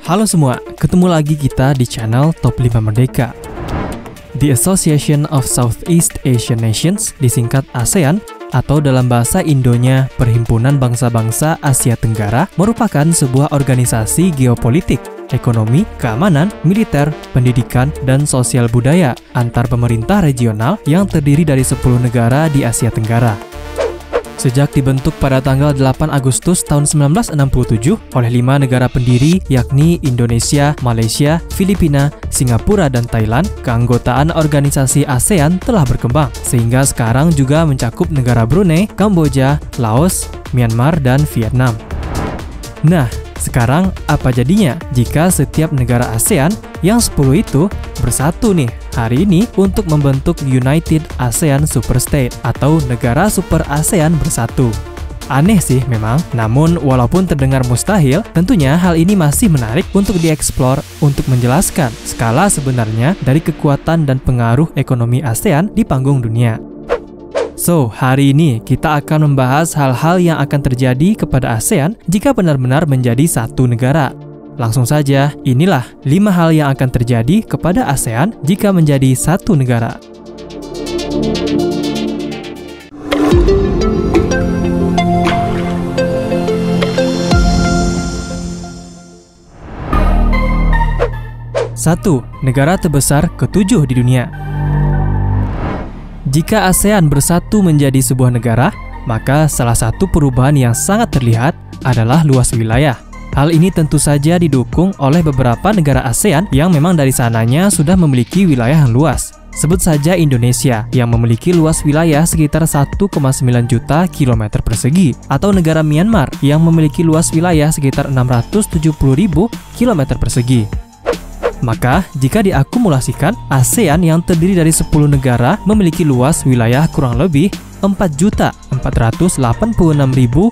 Halo semua, ketemu lagi kita di channel Top 5 Merdeka. The Association of Southeast Asian Nations, disingkat ASEAN, atau dalam bahasa Indonya Perhimpunan Bangsa-Bangsa Asia Tenggara, merupakan sebuah organisasi geopolitik, ekonomi, keamanan, militer, pendidikan, dan sosial budaya antar pemerintah regional yang terdiri dari 10 negara di Asia Tenggara. Sejak dibentuk pada tanggal 8 Agustus tahun 1967 oleh 5 negara pendiri yakni Indonesia, Malaysia, Filipina, Singapura, dan Thailand, keanggotaan organisasi ASEAN telah berkembang, sehingga sekarang juga mencakup negara Brunei, Kamboja, Laos, Myanmar, dan Vietnam. Nah, sekarang apa jadinya jika setiap negara ASEAN yang 10 itu bersatu nih hari ini untuk membentuk United ASEAN Superstate atau negara super ASEAN bersatu? Aneh sih memang, namun walaupun terdengar mustahil, tentunya hal ini masih menarik untuk dieksplor untuk menjelaskan skala sebenarnya dari kekuatan dan pengaruh ekonomi ASEAN di panggung dunia. So, hari ini kita akan membahas hal-hal yang akan terjadi kepada ASEAN jika benar-benar menjadi satu negara. Langsung saja, inilah 5 hal yang akan terjadi kepada ASEAN jika menjadi satu negara. Satu, negara terbesar ke-7 di dunia. Jika ASEAN bersatu menjadi sebuah negara, maka salah satu perubahan yang sangat terlihat adalah luas wilayah. Hal ini tentu saja didukung oleh beberapa negara ASEAN yang memang dari sananya sudah memiliki wilayah yang luas. Sebut saja Indonesia yang memiliki luas wilayah sekitar 1,9 juta kilometer persegi, atau negara Myanmar yang memiliki luas wilayah sekitar 670.000 kilometer persegi. Maka, jika diakumulasikan, ASEAN yang terdiri dari 10 negara memiliki luas wilayah kurang lebih 4.486.960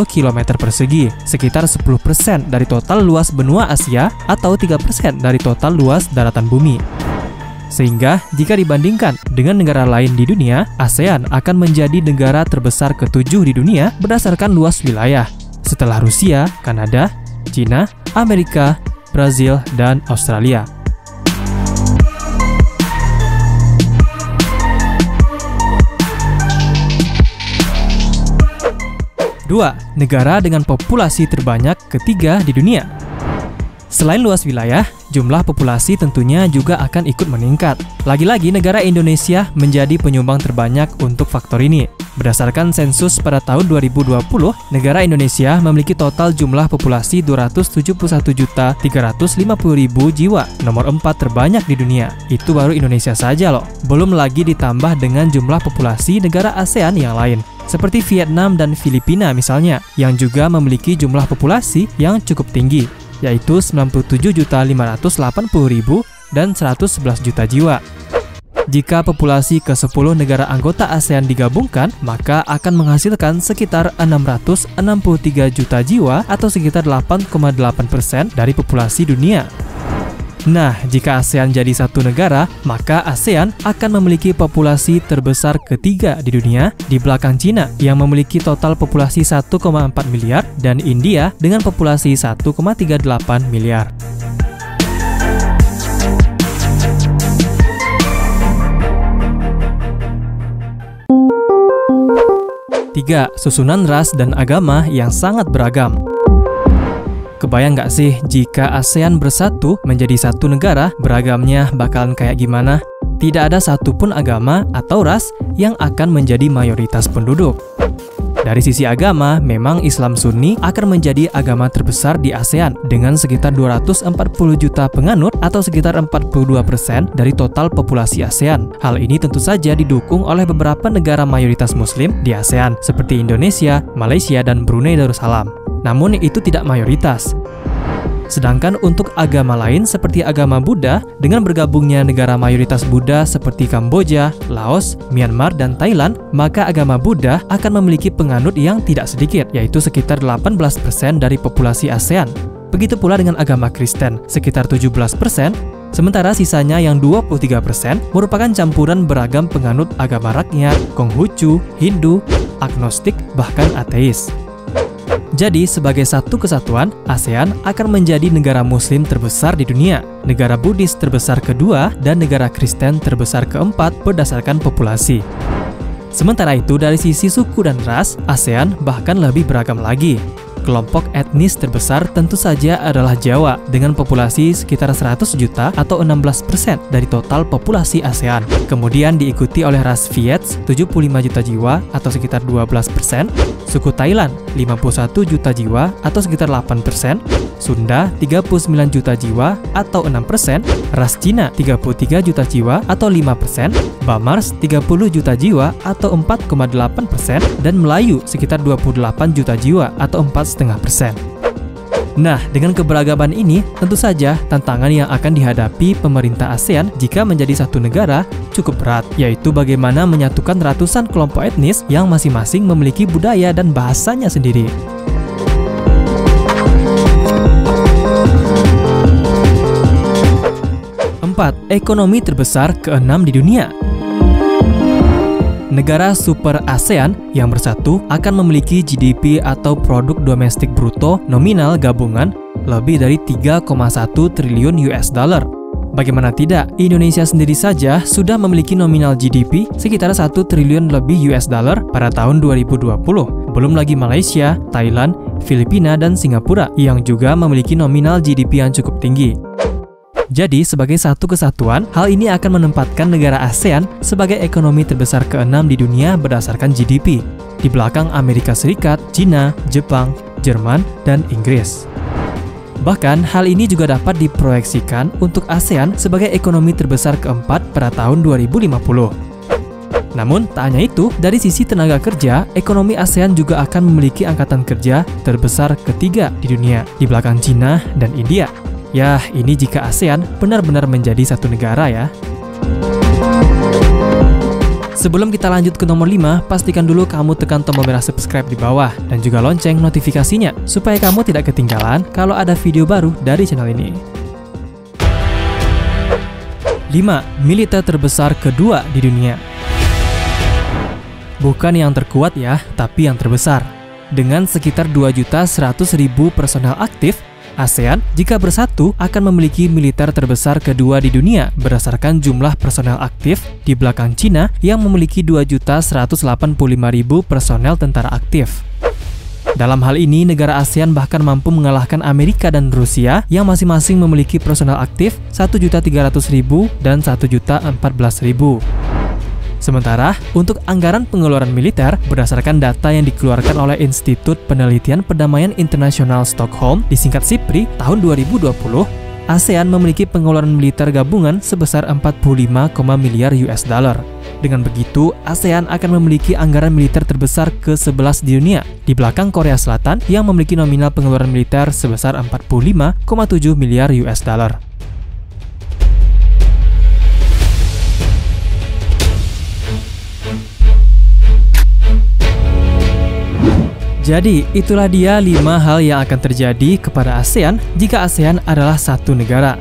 km persegi, sekitar 10% dari total luas benua Asia atau 3% dari total luas daratan bumi. Sehingga, jika dibandingkan dengan negara lain di dunia, ASEAN akan menjadi negara terbesar ke-7 di dunia berdasarkan luas wilayah, setelah Rusia, Kanada, China, Amerika, Brazil, dan Australia. Dua, negara dengan populasi terbanyak ketiga di dunia. Selain luas wilayah, jumlah populasi tentunya juga akan ikut meningkat. Lagi-lagi negara Indonesia menjadi penyumbang terbanyak untuk faktor ini. Berdasarkan sensus pada tahun 2020, negara Indonesia memiliki total jumlah populasi 271.350.000 jiwa, nomor 4 terbanyak di dunia. Itu baru Indonesia saja loh. Belum lagi ditambah dengan jumlah populasi negara ASEAN yang lain, seperti Vietnam dan Filipina misalnya, yang juga memiliki jumlah populasi yang cukup tinggi, yaitu 97.580.000 dan 111 juta jiwa. Jika populasi ke-10 negara anggota ASEAN digabungkan, maka akan menghasilkan sekitar 663 juta jiwa atau sekitar 8,8% dari populasi dunia. Nah, jika ASEAN jadi satu negara, maka ASEAN akan memiliki populasi terbesar ketiga di dunia di belakang Cina yang memiliki total populasi 1,4 miliar dan India dengan populasi 1,38 miliar. 3. Susunan ras dan agama yang sangat beragam. Kebayang nggak sih jika ASEAN bersatu menjadi satu negara, beragamnya bakalan kayak gimana? Tidak ada satupun agama atau ras yang akan menjadi mayoritas penduduk. Dari sisi agama, memang Islam Sunni akan menjadi agama terbesar di ASEAN dengan sekitar 240 juta penganut atau sekitar 42% dari total populasi ASEAN. Hal ini tentu saja didukung oleh beberapa negara mayoritas Muslim di ASEAN seperti Indonesia, Malaysia, dan Brunei Darussalam. Namun itu tidak mayoritas. Sedangkan untuk agama lain seperti agama Buddha, dengan bergabungnya negara mayoritas Buddha seperti Kamboja, Laos, Myanmar, dan Thailand, maka agama Buddha akan memiliki penganut yang tidak sedikit, yaitu sekitar 18% dari populasi ASEAN. Begitu pula dengan agama Kristen, sekitar 17%, sementara sisanya yang 23% merupakan campuran beragam penganut agama rakyat, Konghucu, Hindu, agnostik, bahkan ateis. Jadi, sebagai satu kesatuan, ASEAN akan menjadi negara Muslim terbesar di dunia, negara Buddhis terbesar kedua, dan negara Kristen terbesar keempat berdasarkan populasi. Sementara itu, dari sisi suku dan ras, ASEAN bahkan lebih beragam lagi. Kelompok etnis terbesar tentu saja adalah Jawa dengan populasi sekitar 100 juta atau 16% dari total populasi ASEAN. Kemudian diikuti oleh ras Viet 75 juta jiwa atau sekitar 12%, suku Thailand 51 juta jiwa atau sekitar 8%, Sunda 39 juta jiwa atau 6%, ras Cina 33 juta jiwa atau 5%, Bamars 30 juta jiwa atau 4,8%, dan Melayu sekitar 28 juta jiwa atau 4,5%. Nah, dengan keberagaman ini, tentu saja tantangan yang akan dihadapi pemerintah ASEAN jika menjadi satu negara cukup berat, yaitu bagaimana menyatukan ratusan kelompok etnis yang masing-masing memiliki budaya dan bahasanya sendiri. 4. Ekonomi terbesar ke-6 di dunia. Negara super ASEAN yang bersatu akan memiliki GDP atau produk domestik bruto nominal gabungan lebih dari 3,1 triliun US dollar. Bagaimana tidak, Indonesia sendiri saja sudah memiliki nominal GDP sekitar 1 triliun lebih US dollar pada tahun 2020. Belum lagi Malaysia, Thailand, Filipina, dan Singapura yang juga memiliki nominal GDP yang cukup tinggi. Jadi, sebagai satu kesatuan, hal ini akan menempatkan negara ASEAN sebagai ekonomi terbesar ke-6 di dunia berdasarkan GDP, di belakang Amerika Serikat, Cina, Jepang, Jerman, dan Inggris. Bahkan, hal ini juga dapat diproyeksikan untuk ASEAN sebagai ekonomi terbesar keempat pada tahun 2050. Namun, tak hanya itu, dari sisi tenaga kerja, ekonomi ASEAN juga akan memiliki angkatan kerja terbesar ketiga di dunia, di belakang Cina dan India. Ya, ini jika ASEAN benar-benar menjadi satu negara ya. Sebelum kita lanjut ke nomor 5, pastikan dulu kamu tekan tombol merah subscribe di bawah dan juga lonceng notifikasinya supaya kamu tidak ketinggalan kalau ada video baru dari channel ini. 5. Militer terbesar kedua di dunia. Bukan yang terkuat ya, tapi yang terbesar. Dengan sekitar 2.100.000 personel aktif, ASEAN jika bersatu akan memiliki militer terbesar kedua di dunia berdasarkan jumlah personel aktif di belakang Cina yang memiliki 2.185.000 personel tentara aktif. Dalam hal ini, negara ASEAN bahkan mampu mengalahkan Amerika dan Rusia yang masing-masing memiliki personel aktif 1.300.000 dan 1.014.000. Sementara, untuk anggaran pengeluaran militer, berdasarkan data yang dikeluarkan oleh Institut Penelitian Perdamaian Internasional Stockholm, disingkat SIPRI, tahun 2020, ASEAN memiliki pengeluaran militer gabungan sebesar 45, miliar US dollar. Dengan begitu, ASEAN akan memiliki anggaran militer terbesar ke-11 di dunia, di belakang Korea Selatan yang memiliki nominal pengeluaran militer sebesar 45,7 miliar US dollar. Jadi, itulah dia 5 hal yang akan terjadi kepada ASEAN jika ASEAN adalah satu negara.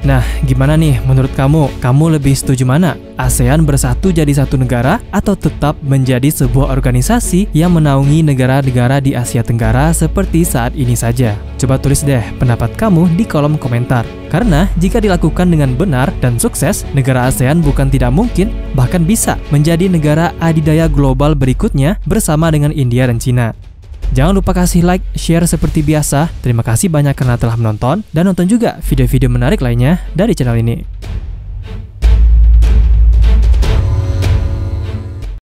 Nah, gimana nih menurut kamu? Kamu lebih setuju mana? ASEAN bersatu jadi satu negara atau tetap menjadi sebuah organisasi yang menaungi negara-negara di Asia Tenggara seperti saat ini saja? Coba tulis deh pendapat kamu di kolom komentar. Karena jika dilakukan dengan benar dan sukses, negara ASEAN bukan tidak mungkin, bahkan bisa menjadi negara adidaya global berikutnya bersama dengan India dan Cina. Jangan lupa kasih like, share seperti biasa. Terima kasih banyak karena telah menonton dan nonton juga video-video menarik lainnya dari channel ini.